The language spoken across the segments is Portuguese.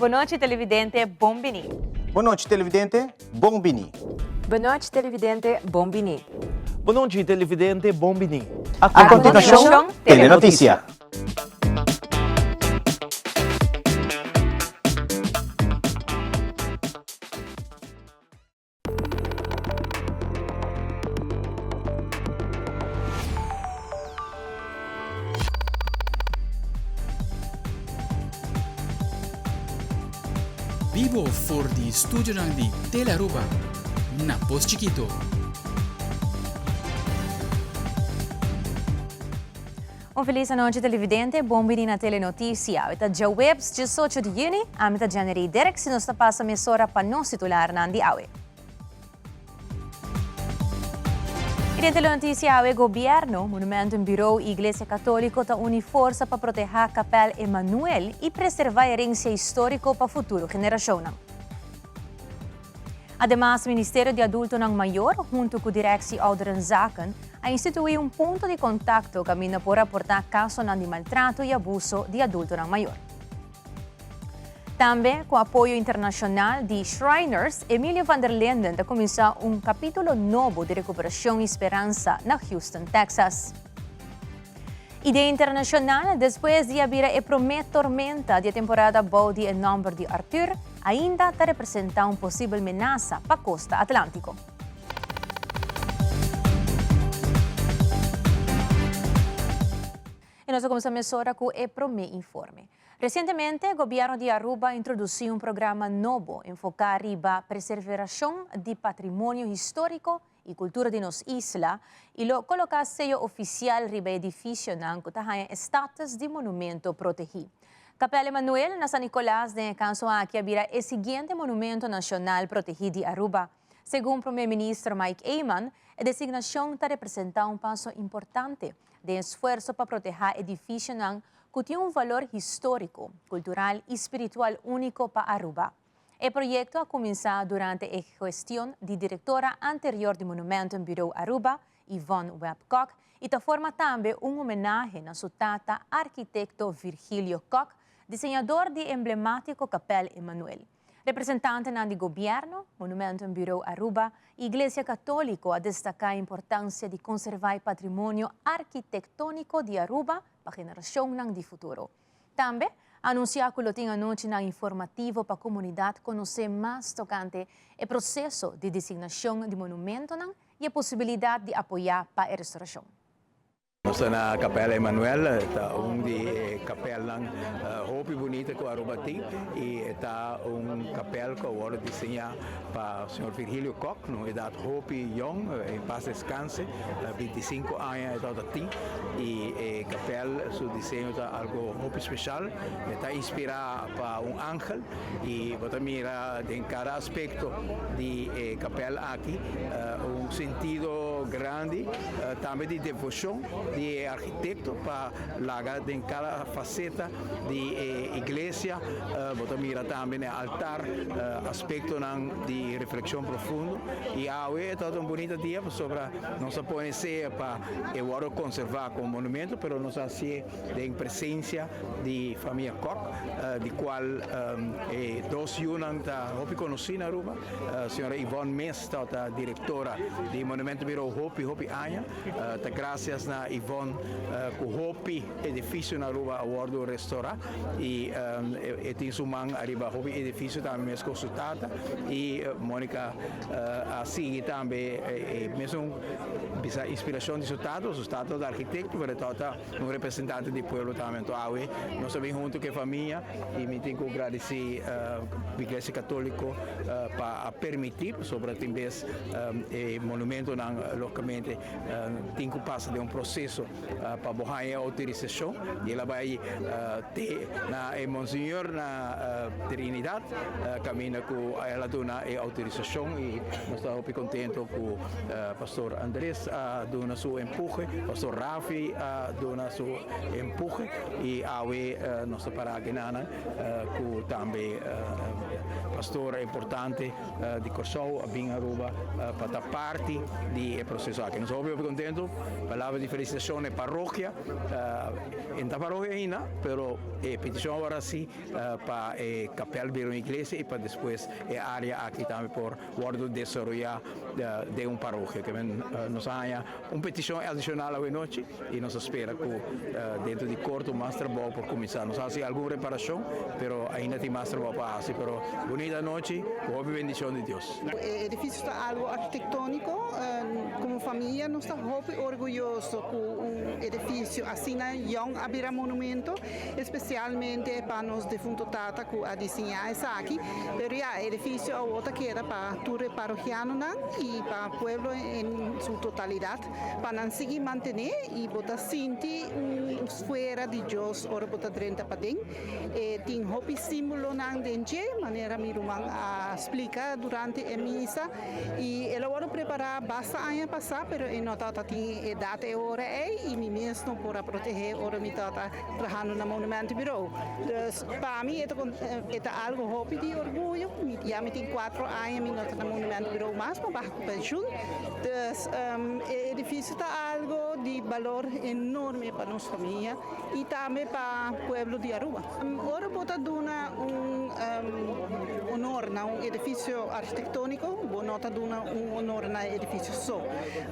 Boa noite, televidente. Bombini. Boa noite, televidente. Bombini. Boa noite, televidente. Bombini. Boa noite, televidente. Bombini. A continuação, Telenoticia. Vivo for di studio di Telenoticia, na Pos Chiquito. Feliz noite, televidente. Bombini na Telenoticia. Ita dia webs 18 de Juni, amita January direct se nos passa mesora para nos titular na awe. E na Telenoticia awe governo, monumento em bureau e igreja católica ta uni força para proteger a Capela Emanuel e preservar a herência histórica para futuro geração. Ademais, o Ministério de Adulto ng Mayor, junto com a Direção Ouderenzaken, a instituir ponto de contacto caminho por aportar casos de maltrato e abuso de adulto ng Mayor. Também, com apoio internacional de Shriners, Emilio van der Linden está começar capítulo novo de recuperação e esperança na Houston, Texas. Ideia internacional, depois de haver a primeira tormenta da temporada Bode em nome de Arthur, ainda está representando possível ameaça para a costa Atlântico. E nós começamos agora com o primeiro informe. Recentemente, o governo de Aruba introduziu programa novo enfocado na preservação de patrimônio histórico e cultura de nossa isla e lo colocar sello oficial riba edifício ng kutahayan status de monumento protegido. Capela Emanuel na San Nicolás de Canso aqui habira o seguinte monumento nacional protegido de Aruba. Segundo o primeiro-ministro Mike Ayman, a designação está representando passo importante de esforço para proteger edifício que tem valor histórico, cultural e espiritual único para Aruba. O projeto a começar durante a gestão de diretora anterior do Monumento em Bureau Aruba, Yvonne Webb-Koch, e forma também homenagem a seu tata, arquiteto Virgilio Koch, desenhador de emblemático Capela Emanuel. Representante do governo, Monumento em Bureau Aruba e Igreja Católica a destacar a importância de conservar o patrimônio arquitetônico de Aruba para a geração de futuro. Também, anunciar que tem anoite informativo para a comunidade conhecer mais tocante o processo de designação de monumento e a possibilidade de apoiar para a restauração. Nossa na Capela Emanuel está de capela roupa bonita com Aruba tem e está capela que agora desenhado para o senhor Virgilio Koch, no idade roupa young, em paz descanse, 25 anos está tem e capela seu desenho está algo roupa especial, está inspirado para ángel e você mira em cada aspecto de capela aqui sentido grande, também de devoção de arquiteto para lagar em cada faceta de igreja, você mira também no altar, aspecto de reflexão profundo e é todo bonito dia sobre não se pode ser para agora conservar como monumento, mas nós assim em presença de família Koch, de qual dois Yunan está conhecido na Aruba, a senhora Yvonne Mesta, a diretora do Monumento Bureau Hopi Anya, graças na Yvonne com Hopi edifício na Aruba award restaurar e tem sumang arriba Hopi edifício também mesmo consultada e Mônica assim também mesmo bisa inspiração de resultado do arquiteto para toda representante do povo também awe nós sabemos junto que família e me tenho que agradecer a Igreja Católica para permitir sobre também monumento localmente tem que passar de processo para borrar a autorização e ela vai ter na Monsenhor na Trinidade caminha com ela dona a autorização e nós estamos muito contentes com o pastor Andrés dona seu empurre, pastor Rafi dona seu empurre e awe nossa paragenana com também pastor importante de Corsou, a Aruba para a parte do processo aqui. Nós estamos muito contentes, palavra de felicitação na paróquia, em da paróquia ainda, pero petição agora sim para capel de una iglesia y para después área aquí también por guardo desarrollar de un parroquia que nos haya una petición adicional hoy noche y nos espera que dentro de corto más trabajo por comenzar. Nos hace alguna reparación, pero ainda tem más trabajo para hacer. Pero bonita noche, buena bendición de Dios. El edificio está algo arquitectónico. Como familia nos está muy orgulloso con un edificio así young abrirá monumento, especialmente para los defuntos tata que a diseñar esa aquí. Pero ya el edificio ahora queda para tour parroquiano y para el pueblo en su totalidad, para seguir mantener y botar sinti fuera de Dios ahora botar 30 para den. Tiene hopi símbolo de manera mi rumán explica durante a misa y el ahora preparar basta año pasar, pero en nota tiene edad ahora y mi mismo para proteger ahora mi tata trabajando en el monumento bureau. Dus para mí es algo hopi de orgullo. Ya me tengo 4 años mi nota en el monumento bureau más, pero bajo pensión. Dus el edificio está algo de valor enorme para nuestra familia y también para el pueblo de Aruba. Ahora bota duna un honor a un edificio arquitectónico, nota duna un honor a edificio so.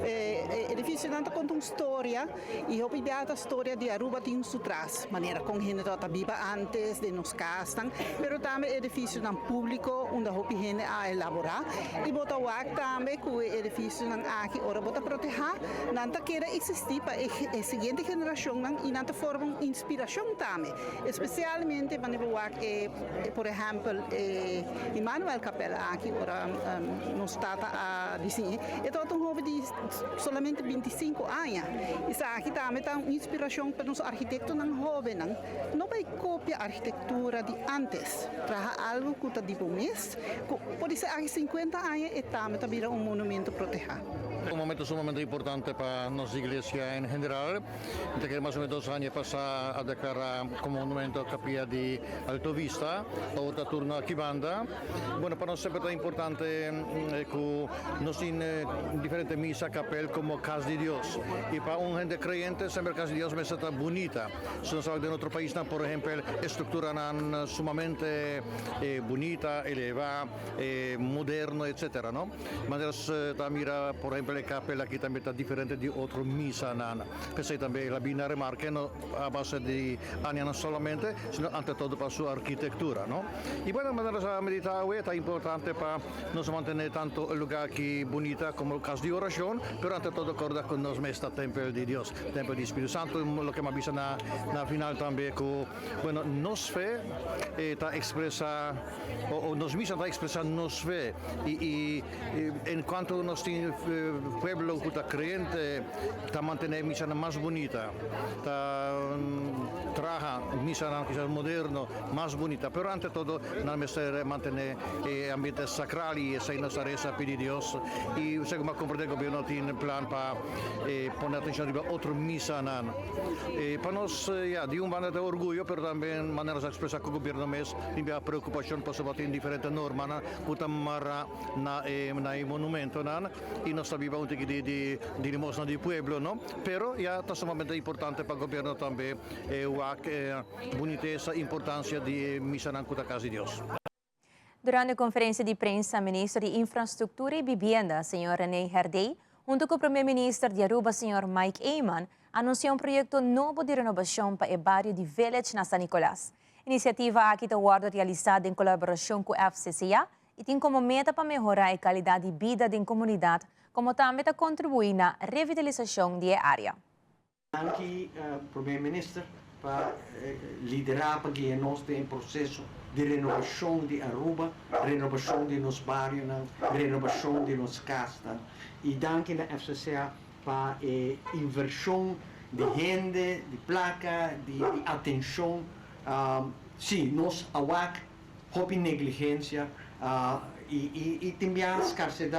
Edificio tanto conta una historia y obviamente la historia de Aruba tiene su tras, manera con gente que viva antes de nos castan, pero también edificio tan público donde hopi gente a elaborar y bota wak también que edificio aquí ahora bota proteger, nanta quiere existir para la siguiente generación y nanta forma inspiración también, especialmente cuando wak por ejemplo Emmanuel Capella aquí ahora nos trata a diseñar, esto es un joven de solamente 25 años, y aquí también está una inspiración para los arquitectos jóvenes, no vai copia arquitectura de antes, traja algo que está de mes, por eso hace 50 años y también un monumento protegido. Un momento sumamente importante para nuestra iglesia en general, que más o menos 2 años pasó a declarar como monumento capilla de Alto Vista, otra turno aquí banda. Bueno, para nosotros es importante que nos en diferentes misas capel como casa de Dios. Y para un gente creyente siempre casa de Dios me está bonita. Si nos habla de nuestro país, por ejemplo, estructura sumamente bonita, elevada, moderno, etcétera, ¿no? Maneras mira, por ejemplo, la capella aquí también está diferente de otras misas. Pensé también la bina remarca no a base de años solamente, sino ante todo para su arquitectura, ¿no? Y bueno, manera meditar hoy es importante para nos mantener tanto el lugar aquí bonita como el caso de oración, pero ante todo acordar con nos está templo de Dios, templo de Espíritu Santo, lo que me avisa na final también que bueno, nos fe está expresa o nos misa está expresa nos fe y en cuanto nos tiene pueblo que está creyente está mantener misa más bonita, está trabaja misa quizás moderno más bonita, pero ante todo no mantener ambiente sacral y esa innocência pedir Dios y según comprender el gobierno tiene plan para poner atención a otra misa para nos ya de un manera de orgullo, pero también maneras de expresar que el gobierno mes tiene preocupación por sobre diferentes normas que tamara na monumento y nos viva un tico de limosna del pueblo, no? Pero ya está sumamente importante para el gobierno también boniteza importancia de misa en la casa de Dios. Durante a conferência de prensa, o ministro de Infraestrutura e Vivienda, Sr. René Herdey, junto com o primeiro-ministro de Aruba, Sr. Mike Eyman, anunciou projeto novo de renovação para o bairro de Village na San Nicolás. Iniciativa aqui está realizada em colaboração com a FCCA e tem como meta para melhorar a qualidade de vida da comunidade, como também está contribuir na revitalização da área. Aqui, primeiro-ministro, para liderar para que nós tenhamos processo de renovação de Aruba, renovação de nos bairros, renovação de nos casas. E danke na FCCA para inversão de gente, de placa, de atenção. Sim, nós awak, houve negligência e também a escassez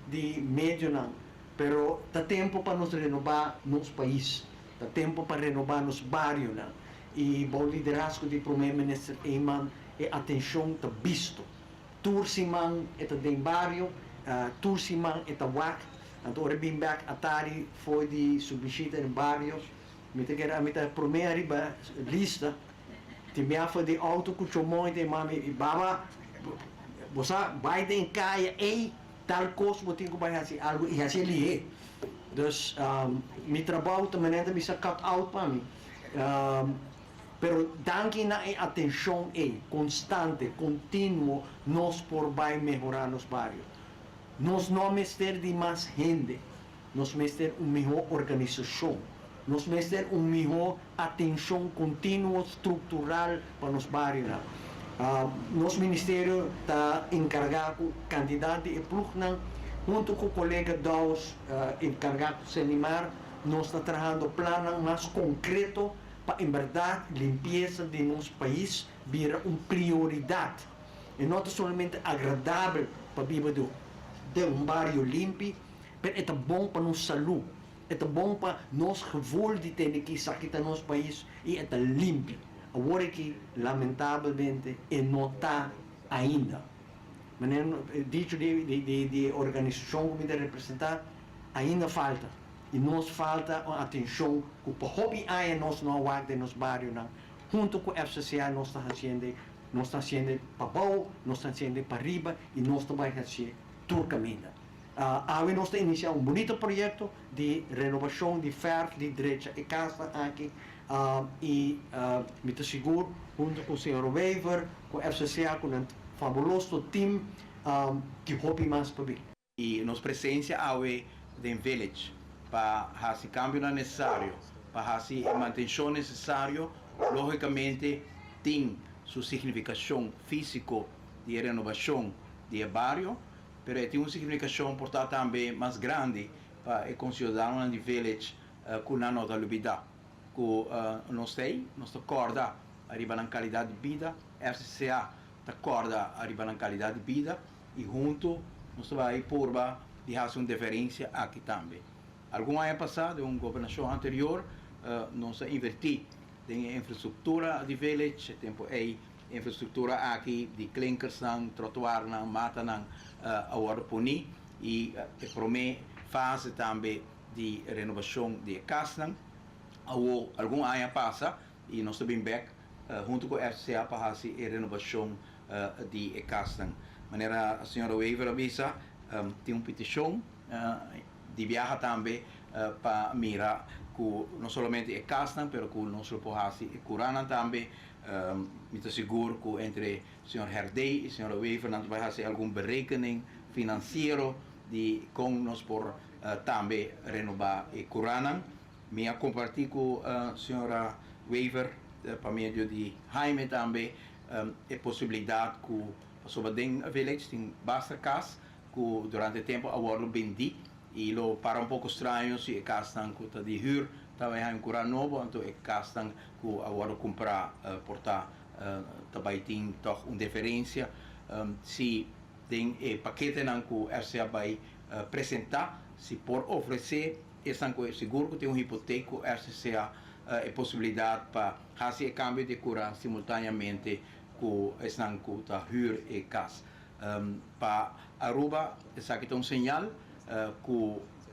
de meio, pero dá tempo para nos renovar nosso país, dá tempo para renovar nos bairros. E o liderazgo do primeiro-ministro Eyman e atenção está visto. Tursiman eta den bairro, Tursiman eta wak. Agora bem back atari foi de subvisita em bairros. Mita primeira lista te me afa de auto com o monte mami baba você vai em caia ei tal coisa você tem que vai fazer algo e assim ele é. Dus meu trabalho também é me cut out para mim. Pero danke na atenção constante, contínuo, nós por vai melhorar nos bairros. Nós não mestre de mais gente, nós mestre uma melhor organização, nós mestre uma melhor atenção contínua, estrutural para os bairros. Nosso ministério está encarregado, candidato e plugnan, junto com o colega Daus, encarregado de se animar, nós estamos trabalhando plano mais concreto para, em verdade, a limpeza de nosso país vira uma prioridade. E não é somente agradável para viver de bairro limpo, mas é bom para nossa saúde, é bom para nosso gevoel de ter que sair do nosso país e é limpo. Agora que, lamentavelmente, não está ainda. Mas, dito de organização que me representar, ainda falta. E nos falta atenção que o hobby aí nós não aguardamos nos bairros, junto com o FCCA nós estamos fazendo para baixo, nós estamos fazendo para riba e nós também fazer turcamente. Nós estamos iniciando um bonito projeto de renovação de ferro de direita e casa aqui e me estou seguro, junto com o Sr. Weaver, com o FCCA, com um fabuloso time que hobby mais para mim. E nos presença ao village para fazer cambio necessário, para fazer a manutenção necessária, logicamente tem sua significação física de renovação do bairro, mas tem uma significação portanto também mais grande para o cidadão do village com a nota liberdade. Nós acorda arriba na qualidade de vida, FCA acorda arriba na qualidade de vida e junto nós vai por de fazer uma diferença aqui também. Algum ano passado, uma governação anterior, nós investimos em infraestrutura de village, tempo infraestrutura aqui de clinkers, trotuar, mata, agora puni e promete fase também de renovação de casa. Algum ano passa e nós estamos back junto com a FCA para fazer a renovação de casa. De maneira a senhora Weaver avisa, tem uma petição de viajar também para mirar com não somente a casa, mas com nosso pohaci e curana também. Me estou seguro que entre o senhor Herdei e a senhora Weaver nós vai fazer alguma berekening financeiro de com nós por também renovar a curana. Me compartilhar com a senhora Weaver para meio de Jaime também a possibilidade que sobre den village tem basta casa que durante o tempo agora vendi e lo para um pouco estranho se a casa está de hur também é um curano novo então a casa que agora comprar portar também tem toch uma diferença se tem paquete não que o FCA vai apresentar se por oferecer esse seguro que tem uma hipoteca o FCA a possibilidade para fazer o câmbio de cura simultaneamente com esse que está hur e casa para Aruba essa aqui tem um sinal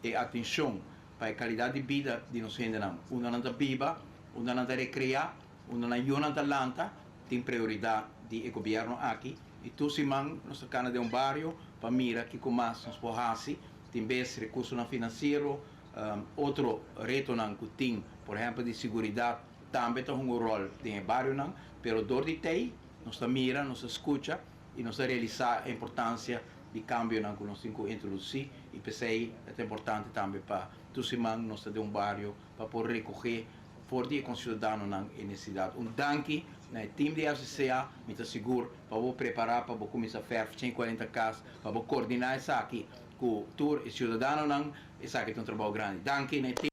que a atenção para a qualidade de vida de nós gente não uma não viva uma não recrear uma não lanta tem prioridade de governo aqui e tu se man nós cana de bairro para mira que com mais nos porrasi tem vez recurso financeiro outro reto não que tem por exemplo de segurança também tem um rol de bairro não pero dor de tei nós mira nós escuta e nós realizar a importância de cambio que nós temos que introduzir e pensei é importante também para tu se man nós de bairro para poder recolher for die cidadão na necessidade danke na time de FCA me está seguro para vou preparar para vou começar a fazer 140 casas para vou coordenar isso aqui com tour e cidadão não isso aqui é um trabalho grande danke na time.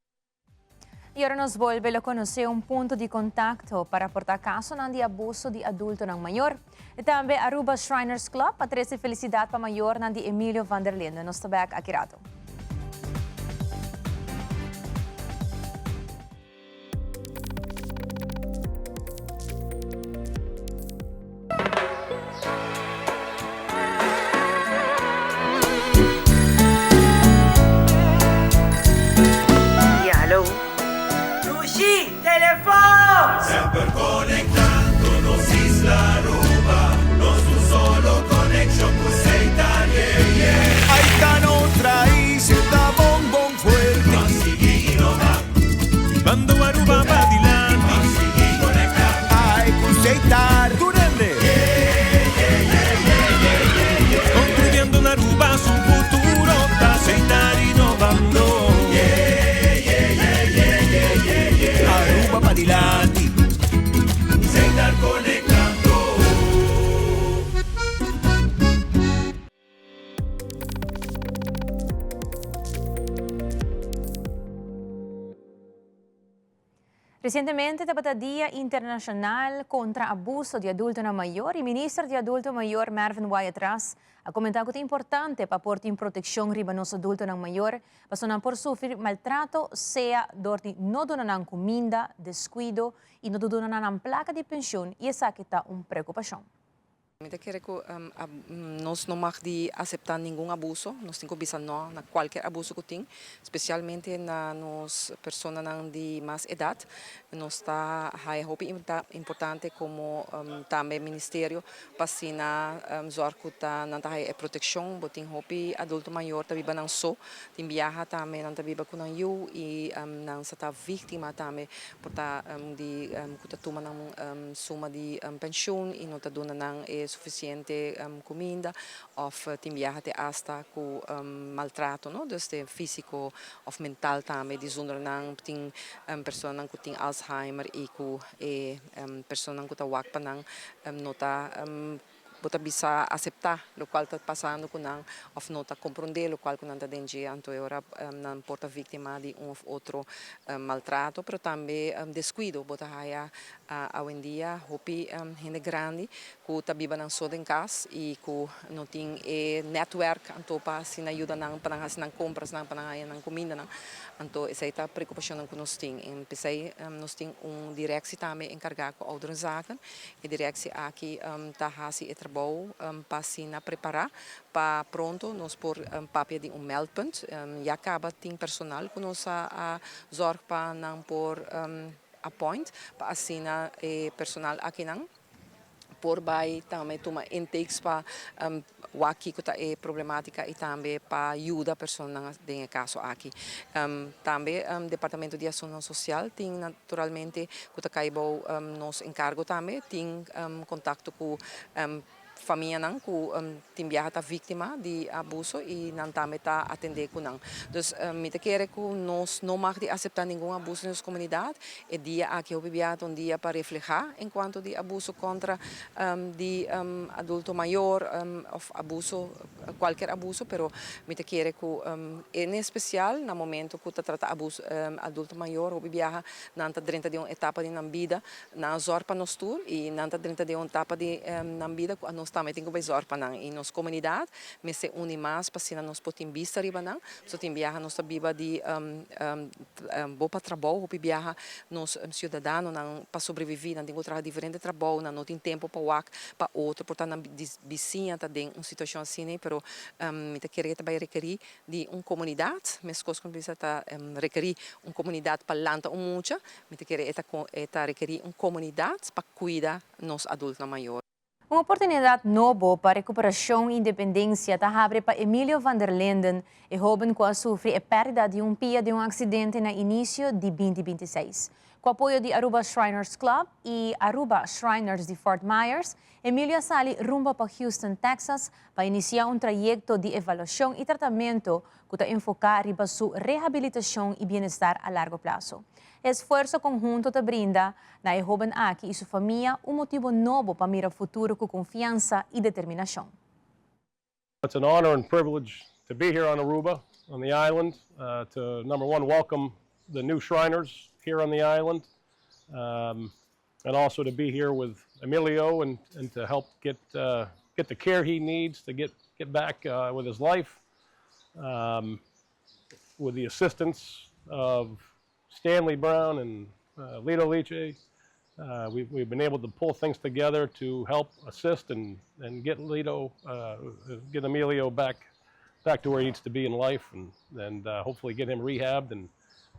E ora nos volve a conhecer um ponto de contacto para portar caso de abuso de adulto ng maior. E também Aruba Shriners Club, a 13 felicidade para maior de Emilio van der Linden. Nos tabak akirato. Hello. Telefone! Sempre conectando Recientemente, tapos Dia Internacional contra Abuso de Adulto na Mayor, e Ministro de Adulto Mayor Marvin Wyatt a comentar que é importante para pôr em proteção riba nos adultos na maior, para não por sofrer maltrato, seja dorti não donan comida, descuido e não donan placa de pensão, e essa que está uma preocupação. Eu quero que nós não mag de aceitar nenhum abuso, nós temos que pensar na qualquer abuso que tem, especialmente na nos pessoas de mais idade, nós está importante como também ministério para sina zorg que tá na proteção, botin hopi adulto maior também não só, tem viaja também não também com eu e não está vítima também por tá de que tá toma suma de pensão e não tá dona não suficiente comida ou tem viaja até hasta com maltrato, no, dus de físico ou mental também, de zonder não tem pessoas que tem Alzheimer e com pessoas que tá wakpa não nota bota bisa aceitar o qual está passando com não ou não está compreender o qual não está dentro então agora não porta vítima de um ou outro maltrato, pero também descuido bota haya hoje em dia hopi gente grande que está viva não só em casa e que não tem network então para se ajuda não para não compras não para não comida não então essa é a preocupação que nós temos em nós temos direção também encarregado com outras zaken e direção aqui está hasi trabalho para se preparar para pronto nós por papel de meldpunt e acaba tem personal que nós zorg para não por appoint para assinar personal aqui não por vai também toma intakes para aqui que é problemática e também para ajudar pessoas em caso aqui também departamento de ação social tem naturalmente que está caibo nos encargo também tem contato com família não que tem viajado vítima de abuso e não também está atender com não. Então, me quer que nós não mag de aceitar nenhum abuso na nossa comunidade. É dia aqui eu viviado dia para refletir enquanto de abuso contra de adulto maior ou abuso qualquer abuso, pero me quer que em especial no momento que trata abuso adulto maior ou viaja não está dentro de uma etapa de vida na zorpa nos tour e não está dentro de uma etapa de na vida que nós também temos que fazer para em nossa comunidade, mas se une mais para se nós podemos vista riba não, só tem viaja nossa vida de bom para trabalho, ou viaja nos cidadãos não para sobreviver, não tem outra diferente trabalho, não tem tempo para work para outro, portanto na vizinha está em uma situação assim, né, pero me querer também requerir de uma comunidade, mas coisas que precisa tá requerir uma comunidade para lança muita, me querer eta requerir uma comunidade para cuidar nos adultos maior. Uma oportunidade nova para recuperação e independência está abre para Emilio van der Linden, e jovem que sofre a perda de pia de acidente no início de 2026. Com apoio de Aruba Shriners Club e Aruba Shriners de Fort Myers, Emilio sale rumbo para Houston, Texas, para iniciar trajeto de avaliação e tratamento que está enfocado em sua reabilitação e bem-estar a largo prazo. Esforço conjunto te brinda na jovem aqui e sua família motivo novo para mirar futuro com confiança e determinação. It's an honor and privilege to be here on Aruba, on the island, to number one, welcome the new Shriners here on the island, and also to be here with Emilio and to help get the care he needs to get back with his life, with the assistance of Stanley Brown and Lito Liche. We've been able to pull things together to help assist and get get Emilio back to where he needs to be in life, and hopefully get him rehabbed and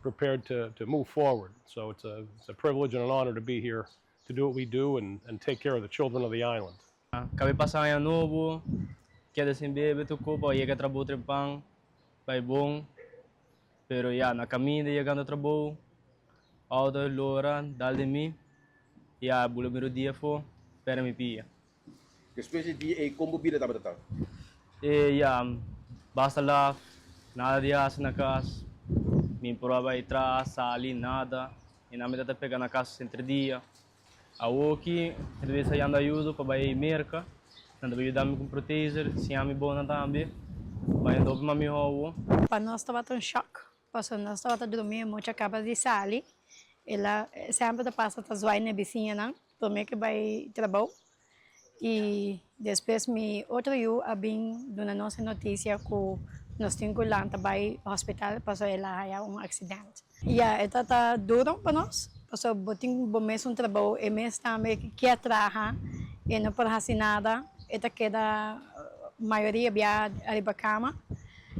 prepared to move forward. So it's a privilege and an honor to be here to do what we do and take care of the children of the island. Kami pasang novo, kaya sin bebe to ko pa yega trabaho trepang, pai bom, pero ya na kami de yegando trabaho, auto lora dal de mi, ya bulo miro dia fo, pera mi pia. Que espécie de combo bida tá batata? Ya basta lá, nada de asa na casa, me prova atrás, sali nada, e na metade pega na casa entre dia. A aqui, às vezes eu ando ajudo para ir merca, não deve ajudar me com proteger, se ame bom também, vai andar para meu avô. Para nós estava tão choque, passou nós estava dormindo muito acaba de sair ela sempre passa a zoar na vizinha, não? Também que vai trabalhar. E depois outro dia a bem dona nossa notícia que nós temos lá também no hospital passou ela a um acidente. E esta tá duro para nós, passou botin bom mesmo trabalho e mesmo também que quer trabalhar e não pode fazer nada, esta queda maioria via arriba cama,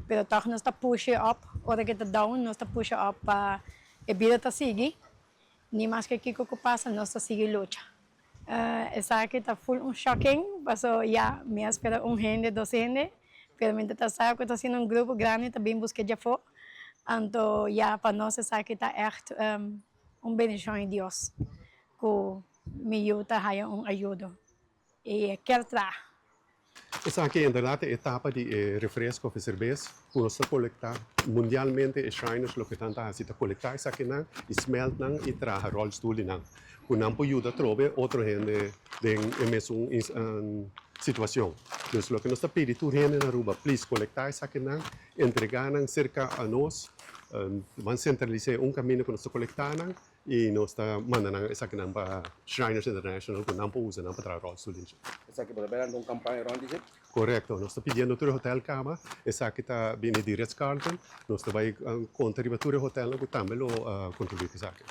pero toch nós tá push up, hora que tá down nós tá push up para a vida tá seguir, nem mais que o que passa nós tá seguir luta. Essa aqui está full shocking, passou já me espera gente, 2 gente, pero mientras sabe que está sendo grupo grande, também busca já fora, então já para nós essa aqui está echt bendição de Deus, que me ajuda a ajuda e quer trabalhar. Essa aqui é a etapa de refresco de cerveja, que nós coletamos mundialmente, os Chinese lo que tanto assim, coletar essa aqui não, smelt não e trazer rollstool não. Que não pode ajudar a trocar outra gente em mesma situação. Então, o que nós pedimos a gente na Aruba, please, coletar essa aqui não, entregar cerca a nós, vamos centralizar caminho que nós coletamos e nós mandando essa aqui não para Chinese International, que não pode usar para trazer rollstool. Essa aqui pode ver uma campanha around Correcto, nós estamos pedindo outro hotel cama, essa aqui está vindo de Ritz-Carlton, nós estamos contribuindo ao hotel que também contribui essa aqui.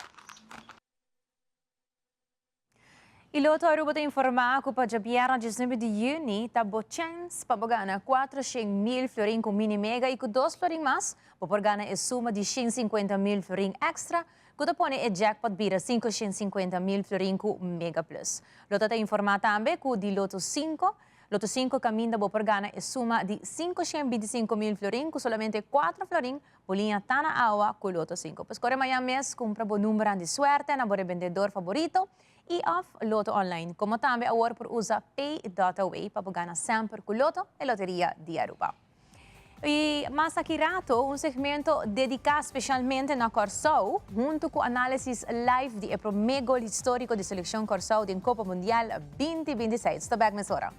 E loto Aruba te informa que para Jabiera 19 de Juni está chance para ganhar 400.000 florin com mini mega e com 2 florin mais para ganhar a suma de 150.000 florin extra que põe a jackpot vira 550.000 florin com mega plus. Loto te informa também que de loto 5 caminha para ganhar a suma de 525.000 florin com somente 4 florin por linha tá na água com loto 5. Pois corre amanhã mês compra o número de suerte na bom vendedor favorito e off Loto Online, como também agora por usar Pay.away para ganhar sempre com Loto e Loteria de Aruba. E mais aqui rato, segmento dedicado especialmente na Corsão, junto com análise live de primeiro gol histórico de seleção Corsão da Copa Mundial 2026. Estou bem nessa hora.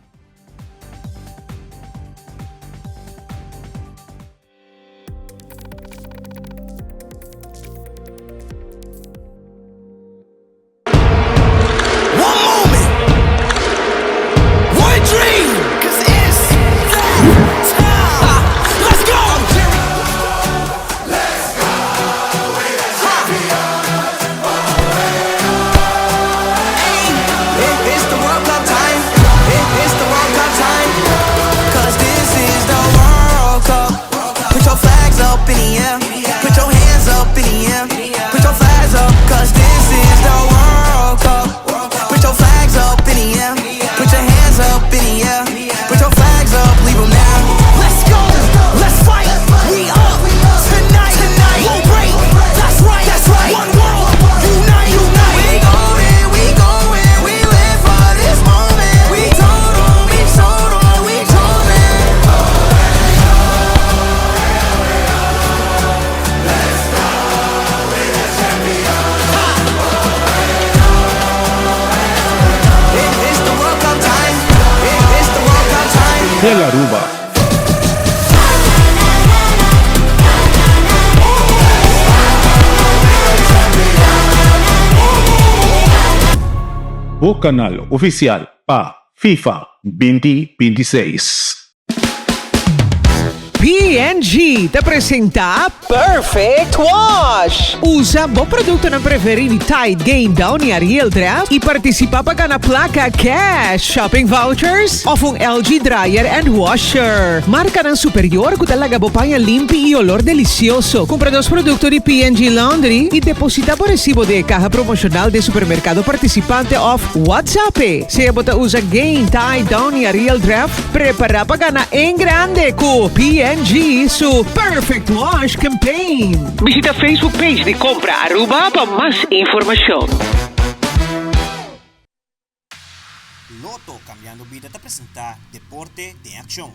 Aruba. O canal oficial para FIFA 2026. P&G te apresenta Perfect Wash. Usa bom produto na preferir Tide Game Down e Ariel Draft e participa para na placa cash, shopping vouchers of um LG dryer and washer. Marca ng superior que talaga bopanya limpi e olor delicioso. Compra 2 produtos de P&G Laundry e deposita por recibo de caja promocional de supermercado participante of WhatsApp. Se bota usa Game Tide Down e Ariel Draft, prepara para na em grande com P&G su Perfect Wash Campaign. Visita Facebook page de Compra Aruba para más información. Loto Cambiando Vida te presenta Deporte de Acción.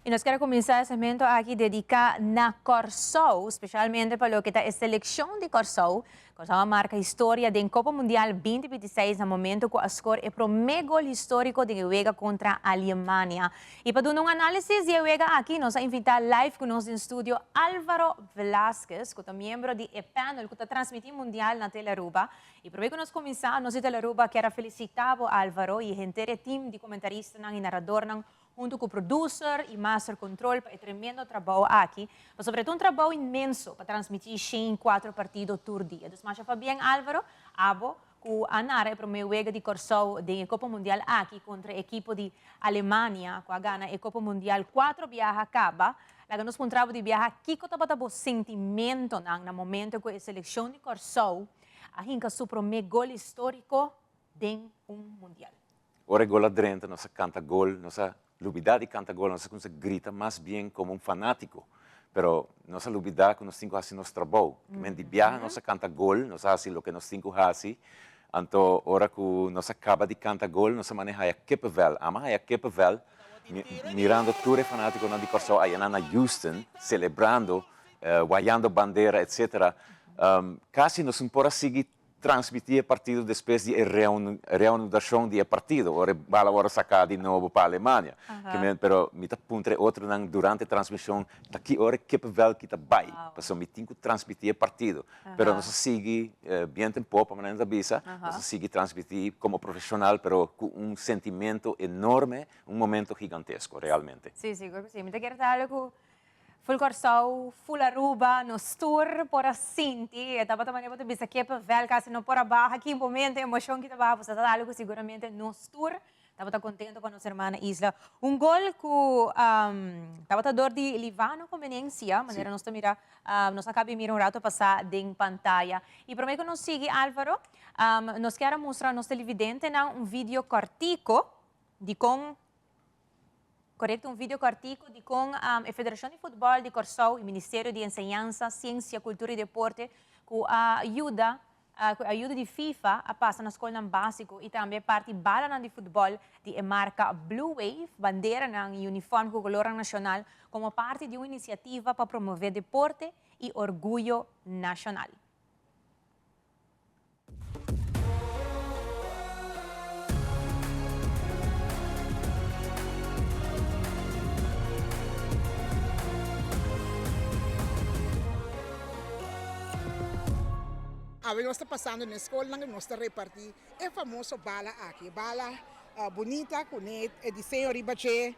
E nós queremos começar esse momento aqui dedicado na Corsou, especialmente para o que está a seleção de Corsou. Corsou é uma marca história da Copa Mundial 2026, no momento que a score é para o primeiro gol histórico de Uega contra a Alemanha. E para dar uma análise de Uega aqui, nós vamos invitar live com nós no estúdio Álvaro Velázquez, que é membro do panel que está transmitindo Mundial na Telearuba. E para que nós começar, nós de Telearuba quero felicitar o Álvaro e o inteiro time de comentaristas e narrador junto com o producer e master control para tremendo trabalho aqui, mas sobretudo trabalho imenso para transmitir 4 partidos por dia. Então, mas foi bem, Álvaro, abo, com a Nara para o meu de Corsou da Copa Mundial aqui contra a equipe de Alemanha, com a Gana e Copa Mundial 4 viaja acaba. Lá nós trabalho de viajar aqui com o sentimento no momento que a seleção de Corsou a hinca super o gol histórico de Mundial. Ora gol adrenta, nós canta gol, nossa lubidade canta gol, nós grita mais bem como fanático. Pero nossa lubidade que nós temos assim nosso trabalho. Quando de viaja, nós canta gol, nós assim o que nós temos assim. Então, ora que nós acaba de cantar gol, nós maneja a kepevel, ama a kepevel, mirando tudo é fanático na de Corsou, aí na Houston, celebrando, guaiando bandeira, etc. Quase nós não podemos seguir transmitir o partido depois de reanudação do partido, ora bala ora sacar de novo para a Alemanha. Pero me tá puntre outro durante a transmissão, daqui ora que vel que tá vai, para me tenho que transmitir o partido. Pero nós sigue bem tempo para maneira da bisa, nós sigue transmitir como profissional, pero com sentimento enorme, momento gigantesco realmente. Sim, seguro que sim. Me quero dar algo full Corsou, full Aruba, nos tour por assim, e tava também para bisa que vel kasi no por abaixo, aqui momento emoção que tava, você tá algo seguramente nos tour. Tava contento com nossa irmã Isla. Gol que tava dor de Livano conveniência, maneira nós mira, nós acabamos mirar rato passar em pantalla. E para mim que nós sigue Álvaro, nós quero mostrar nosso televidente vídeo cortico de com correto, vídeo cortico de com a Federação de Futebol de Corsou e o Ministério de Enseñanza, Ciência, Cultura e Deporte, com a ajuda de FIFA a passar na escola básico e também parte bala de futebol de marca Blue Wave, bandeira em uniforme com color nacional, como parte de uma iniciativa para promover deporte e orgulho nacional. Nós estamos passando na escola, nós estamos repartindo é famoso bala aqui, bala bonita, com desenho ribache,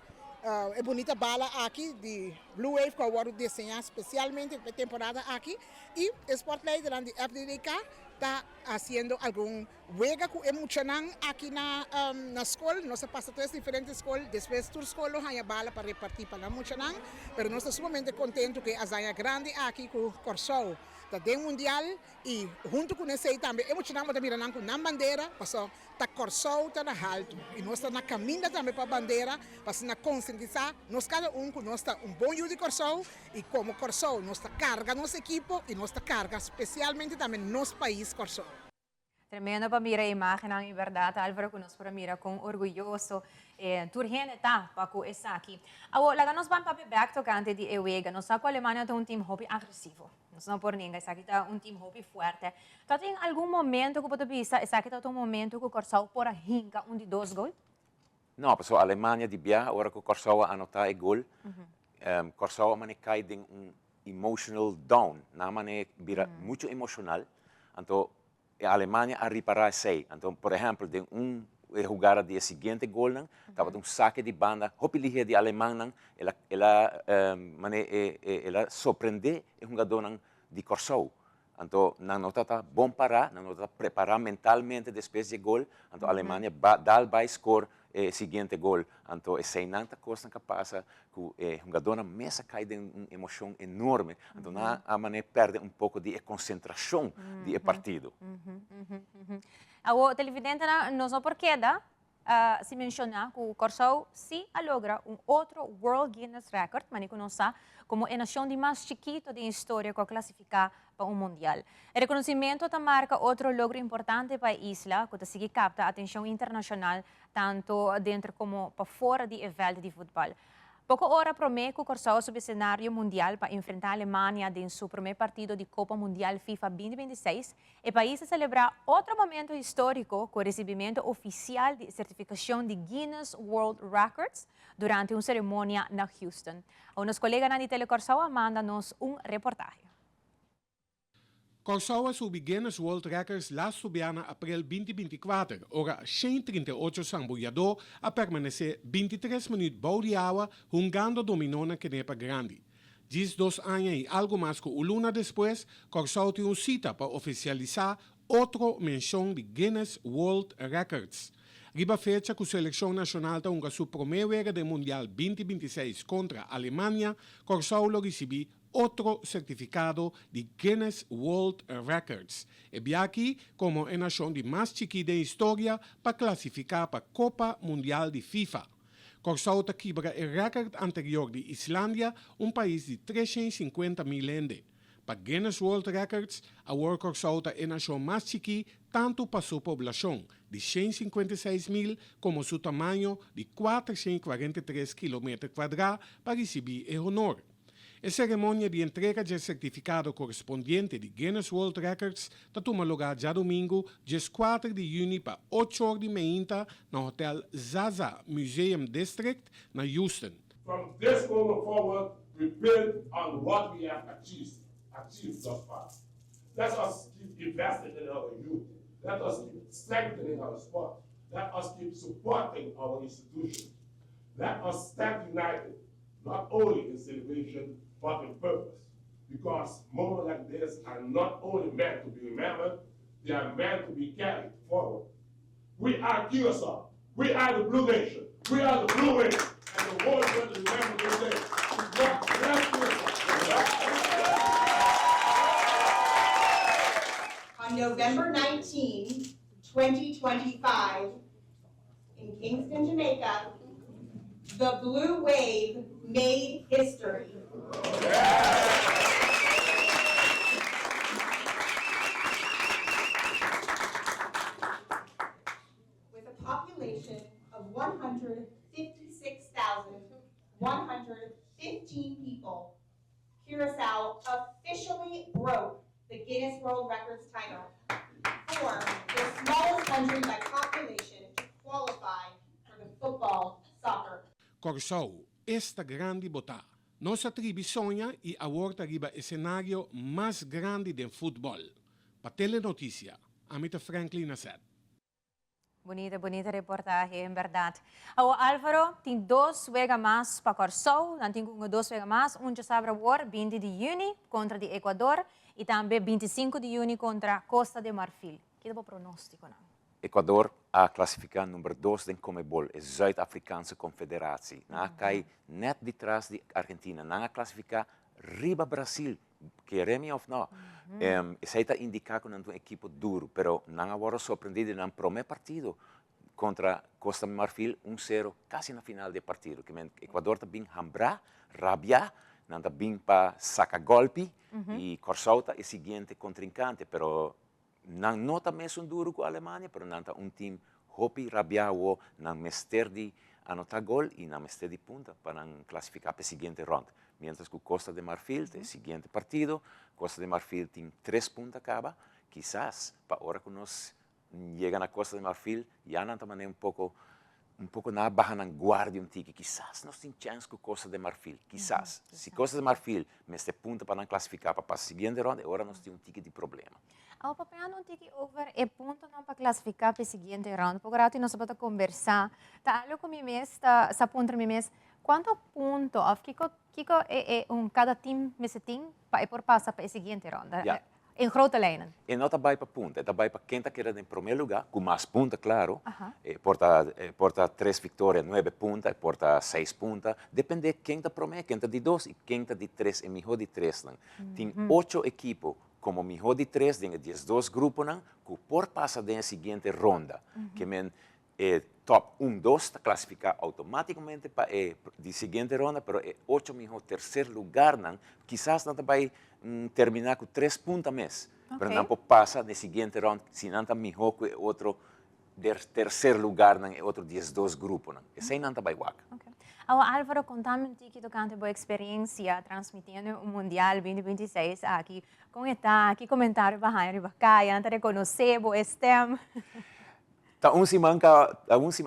é bonita bala aqui de Blue Wave que eu vou desenhar especialmente para a temporada aqui e o Spotlight de FDDK está fazendo algum juego que é muito aqui na escola, nós passamos três diferentes escolas, depois toda escola tem a bala para repartir para muito mas nós estamos sumamente contentos que a zanha grande aqui com Corsou da mundial e junto com esse aí também é muito nada também com na bandeira passou tá Corsou tá na alto e nós está na caminho também para a bandeira para na conscientizar nós cada com nós está bom uso de Corsou e como Corsou nós está carga nosso equipo e nós está carga especialmente também nosso país Corsou. Tremendo para mirar a imagem, em verdade, Álvaro, que nós para mirar com orgulhoso. Turhen etapa com essa aqui. Agora, nós vamos para o back tocante de Uega. Nós sabemos que a Alemanha tem time hobby agressivo. Nós não por ninguém, essa aqui está time hobby forte. Então, tem algum momento que pode pensar, essa aqui está momento que o Corsou por hinca de 2 gols? Não, porque a Alemanha de Bia, agora que o Corsou anotar o gol, Corsou cai em emotional down, na maneira vira muito emocional. Então, a Alemanha a reparar sei. Então, por exemplo, de jogada de seguinte gol, estava saque de banda, hopi ligeiro de alemão, ela surpreende o jogador de Corsou. Então, não está bom parar, não está preparar mentalmente depois de gol. Então, a Alemanha vai score seguinte gol. Então, essa é uma coisa que passa que o jogador mesa cai de uma emoção enorme. Então, a maneira perde pouco de concentração do partido. O televidente não só porque se menciona que o Corsou se logra outro World Guinness Record, mas que não sabe como a nação de mais chiquito da história que classificar para mundial. O reconhecimento da marca outro logro importante para a isla, que se capta a atenção internacional tanto dentro como para fora do evento de futebol. Poco hora promete que Corsao sobre escenario mundial para enfrentar a Alemania en su primer partido de Copa Mundial FIFA 2026. El país celebra otro momento histórico con el recibimiento oficial de certificación de Guinness World Records durante una ceremonia en Houston. Unos colegas de Telecorsao mandan-nos un reportaje. Corsau subi Guinness World Records la subiana april 2024, ora 138 sambuiador a permanecer 23 minutos baudiawa jungando dominona Kenepa Grande. 2 anos e algo mais que uma luna depois, Corsau tem uma cita para oficializar outra menção de Guinness World Records. Riba fecha que a seleção nacional está uma sua primeira de Mundial 2026 contra a Alemanha, Corsau lo recebi outro certificado de Guinness World Records. E aqui como a nação de mais chiquita da história para classificar para a Copa Mundial de FIFA. Corsau quebra o recorde anterior de Islândia, país de 350 mil ende. Para Guinness World Records, a World Corsau é a nação mais chiquita tanto para sua população, de 156 mil, como seu tamanho de 443 km quadrados para receber o honor. A cerimônia de entrega de certificado correspondiente de Guinness World Records toma lugar já domingo, dia 4 de junho, para 8 horas de manhã, no Hotel Zaza Museum District, na Houston. From this moment forward, we build on what we have achieved thus far. Let us keep investing in our youth. Let us keep strengthening our sport. Let us keep supporting our institutions. Let us stand united, not only in celebration, but in purpose. Because moments like this are not only meant to be remembered, they are meant to be carried forward. We are Curacao. We are the Blue Nation. We are the Blue Wings. And the world will remember this day. On November 19, 2025, in Kingston, Jamaica, the Blue Wave made history. With a population of 156,115 people, Curacao officially broke the Guinness World Records title for the smallest country by population to qualify for the football soccer. Corsau, esta grande botar. Nossa tribo sonha e aborda riba o cenário mais grande do futebol. Para Telenoticia, Amita Franklin Nasset. Bonita reportaje, en verdad. Ahora, Álvaro, tem 2 juegos más para Corsau, tem 2 juegos más, já sabe agora, 20 de junho contra de Equador e também 25 de junho contra Costa de Marfil. Que é o pronóstico? Equador a classificar número 2 da Comebol, a Zuid-Afrikaanse Confederatie. Na cai net detrás de Argentina, na classificar riba Brasil, queremos ou não. Isso está indicando que não é uma equipe duro, mas não agora surpreendido no primeiro partido contra Costa de Marfil, 1-0, quase na final do partido. Que Equador está bem hambrar, rabiar, não está bem para sacar golpe, e Corsau é o seguinte contrincante, mas não nota mesmo duro com a Alemanha, mas não está time hopi rabiado, não mestre de anotar gol e não mestre de punta para classificar para a seguinte ronda. Mientras que Costa de Marfil, el siguiente partido, Costa de Marfil tiene 3 puntos acaba, quizás para ahora que nos llegan a Costa de Marfil, ya no también un poco na bajan en guardia un tique, quizás nos tiene chance con Costa de Marfil, quizás. Si Costa de Marfil me este punto para clasificar para la siguiente ronda, ahora nos tiene un tique de problema. Ao papel não tem que over e ponto não para classificar para a seguinte round. Porque agora nós vamos conversar. Tá algo com mim mesmo, sa ponto mim mesmo. Quanto ponto of kiko é cada time mesmo tem para por passar para a seguinte ronda? Yeah. Em grote lijnen. E não está bem para ponta, está bem para quem está querendo em primeiro lugar, com mais ponta, claro. Porta 3 vitórias, 9 pontas, porta 6 pontas. Depende de quem está primeiro, quem está de 2 e quem está de 3, é melhor de 3. Tem 8 equipos. Como melhor de 3, tem 12 grupos, que por passar da seguinte ronda, que top 1, 2 está classificado automaticamente para a seguinte ronda, mas é 8 melhor terceiro lugar, quizás não vai terminar com 3 pontos mais, mas não passa na seguinte ronda, se não está melhor que outro terceiro lugar, é outro 12 grupos. Esse aí não está bem guaca. Álvaro, contame um pouquinho do boa experiência transmitindo o Mundial 2026 aqui. Como está? Que comentário vai riba cá? Antes de conhecer o STEM.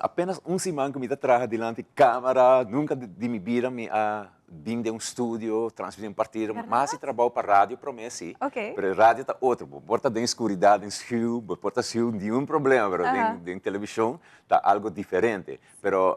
Apenas um semana que me traga diante câmera, nunca de minha vida me vim de um estúdio, transmitir um partido, mas se trabalho para rádio, prometi. Ok. Para rádio está outro, porta de escuridade, em escuro, porta escuro, nenhum problema, mas em televisão está algo diferente. Pero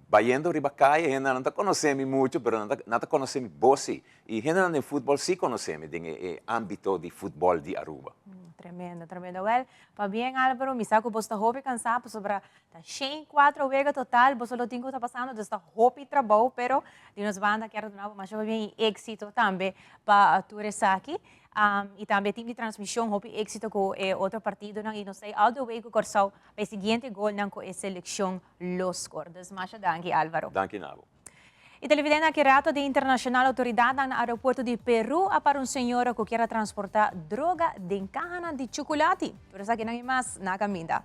vaindo riba caia, ainda não conhecemos muito, pero não conhecemos você. E ainda no futebol sim conhecemos, no âmbito de futebol de Aruba. Tremendo, tremendo. Well, pa bien, Álvaro, me saco bosta hopi cansado sobre ta 4 vegas total, bosta lo tingo tá passando desta hopi trabalho, pero de nos banda quero de novo, mas eu bem êxito também para Turesaki. E também time de transmissão, hopi êxito com outro partido, não, e não sei, all the way com o Corsau, para o seguinte gol, não, com a seleção Los Cordes. Mas, danke, Álvaro. Danke, Nabo. E televidente aqui rato de internacional autoridade no aeroporto de Peru para um senhor que quer transportar droga de caixa de chocolate. Por isso aqui não é mais na caminha.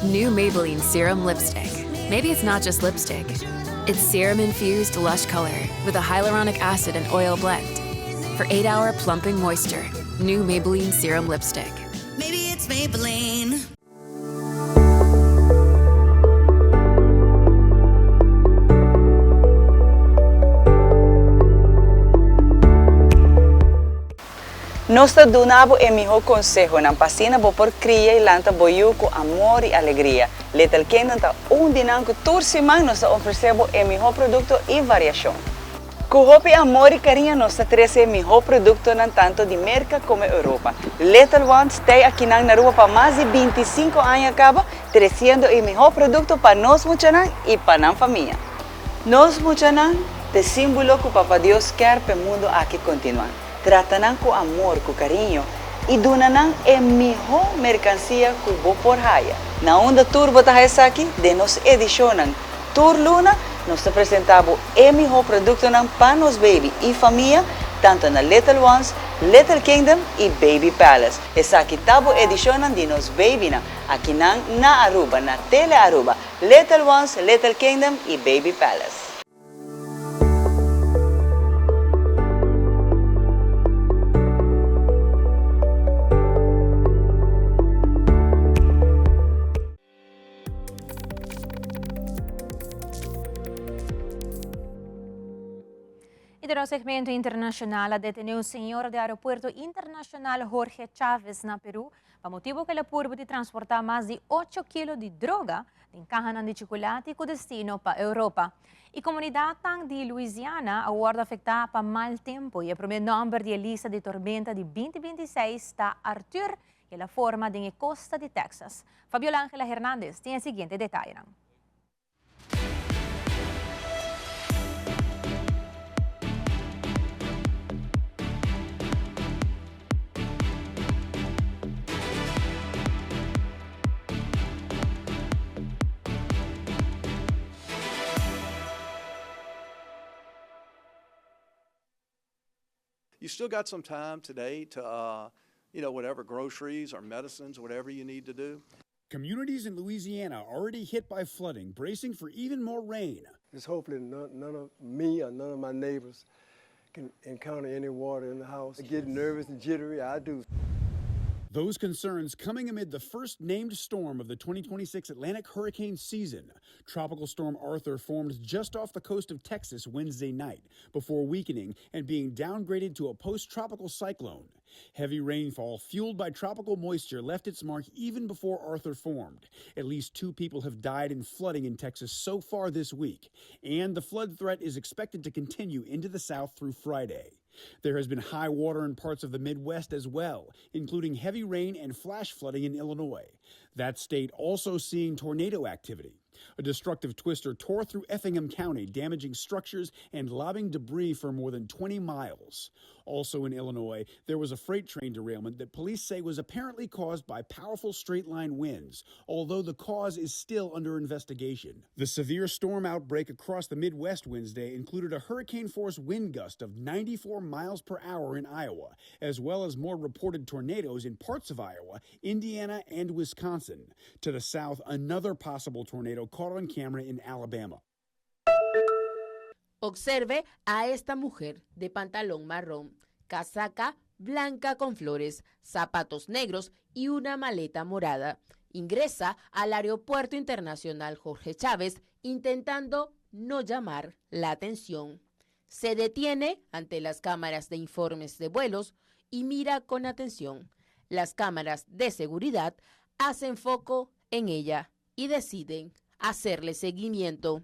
New Maybelline Serum Lipstick. Maybe it's not just lipstick. It's serum-infused lush color with a hyaluronic acid and oil blend. For 8-hour plumping moisture. New Maybelline Serum Lipstick. Maybe it's Maybelline. Nós donamos o melhor conselho na pasina por cria e lanta boiu com amor e alegria. Letal Kingdom está dinanco tursimang nós oferecemos o melhor produto e variação. Com hopi amor e carinho nós trazemos o melhor produto tanto de América como Europa. Little Ones está aqui na rua para mais de 25 anos acaba, trazendo o melhor produto para nós muchanan e para a família. Nós muchanan te símbolo que Papa Deus quer para o mundo aqui continuar. Tratam com amor, com carinho e donam a melhor mercancia que vou por raia. Na onda Turbo está aqui, de nos edicionam Tour Luna, nós apresentamos o melhor produto para nos baby e família, tanto na Little Ones, Little Kingdom e Baby Palace. Essa aqui tabo edicionam de nos baby aqui na Aruba, na Tele Aruba, Little Ones, Little Kingdom e Baby Palace. E no segmento internacional, deteniu o senhor do aeroporto internacional Jorge Chávez, na Peru, para motivo que ele pôde de transportar mais de 8 quilos de droga em caixa de chocolate com destino para a Europa. E a comunidade de Louisiana, agora afetada para mau tempo, e o primeiro número de lista de tormenta de 2026 está Arthur, que é a forma de costa de Texas. Fabiola Ángela Hernández tem o seguinte detalhe. You still got some time today to, whatever, groceries or medicines, whatever you need to do. Communities in Louisiana already hit by flooding, bracing for even more rain. Just hopefully none of me or none of my neighbors can encounter any water in the house. I get nervous and jittery, I do. Those concerns coming amid the first named storm of the 2026 Atlantic hurricane season. Tropical Storm Arthur formed just off the coast of Texas Wednesday night before weakening and being downgraded to a post-tropical cyclone. Heavy rainfall fueled by tropical moisture left its mark even before Arthur formed. At least 2 people have died in flooding in Texas so far this week, and the flood threat is expected to continue into the south through Friday. There has been high water in parts of the Midwest as well, including heavy rain and flash flooding in Illinois. That state also seeing tornado activity. A destructive twister tore through Effingham County, damaging structures and lobbing debris for more than 20 miles. Also in Illinois, there was a freight train derailment that police say was apparently caused by powerful straight-line winds, although the cause is still under investigation. The severe storm outbreak across the Midwest Wednesday included a hurricane-force wind gust of 94 miles per hour in Iowa, as well as more reported tornadoes in parts of Iowa, Indiana, and Wisconsin. To the south, another possible tornado caught on camera in Alabama. Observe a esta mujer de pantalón marrón, casaca blanca con flores, zapatos negros y una maleta morada. Ingresa al Aeropuerto Internacional Jorge Chávez intentando no llamar la atención. Se detiene ante las cámaras de informes de vuelos y mira con atención. Las cámaras de seguridad hacen foco en ella y deciden hacerle seguimiento.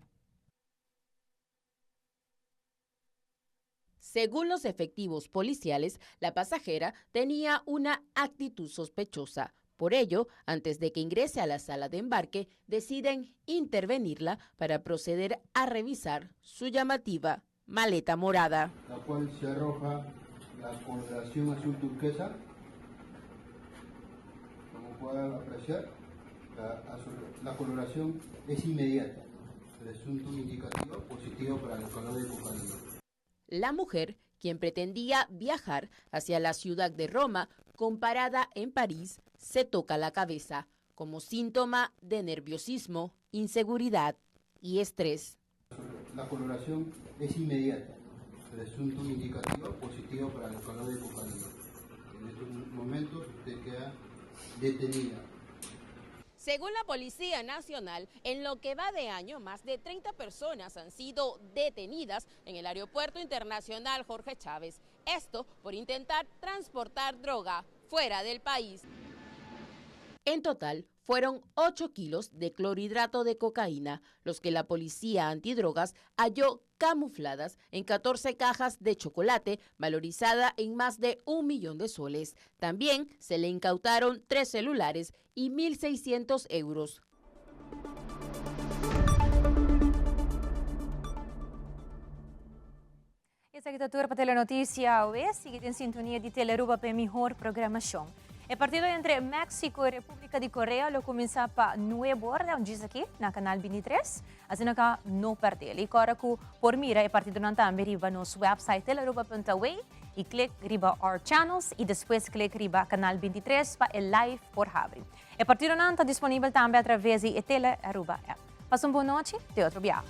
Según los efectivos policiales, la pasajera tenía una actitud sospechosa. Por ello, antes de que ingrese a la sala de embarque, deciden intervenirla para proceder a revisar su llamativa maleta morada. La cual se arroja la coloración azul turquesa. Como pueden apreciar, la coloración es inmediata. Presunto indicativo positivo para el color de cocaína. La mujer, quien pretendía viajar hacia la ciudad de Roma, con parada en París, se toca la cabeza como síntoma de nerviosismo, inseguridad y estrés. La coloración es inmediata. Presunto indicativo positivo para el color de cocaína. En estos momentos usted queda detenida. Según la Policía Nacional, en lo que va de año, más de 30 personas han sido detenidas en el Aeropuerto Internacional Jorge Chávez. Esto por intentar transportar droga fuera del país. En total, fueron 8 kilos de clorhidrato de cocaína, los que la policía antidrogas halló camufladas en 14 cajas de chocolate, valorizada en más de 1 millón de soles. También se le incautaron 3 celulares y 1.600 euros. Essa é a tour para Telenoticia hoje. Siga em sintonia de Teleruba para a melhor programação. O partido entre México e República de Coreia lo começa para 9 horas, diz aqui, na canal 23. Assim que não perder. E agora que por mira, o partido não também riba no website teleruba.way e clique riba our channels e depois clique riba canal 23 para o live por abre. O partido não está disponível também através de Teleruba app. Passa uma boa noite, até outro dia.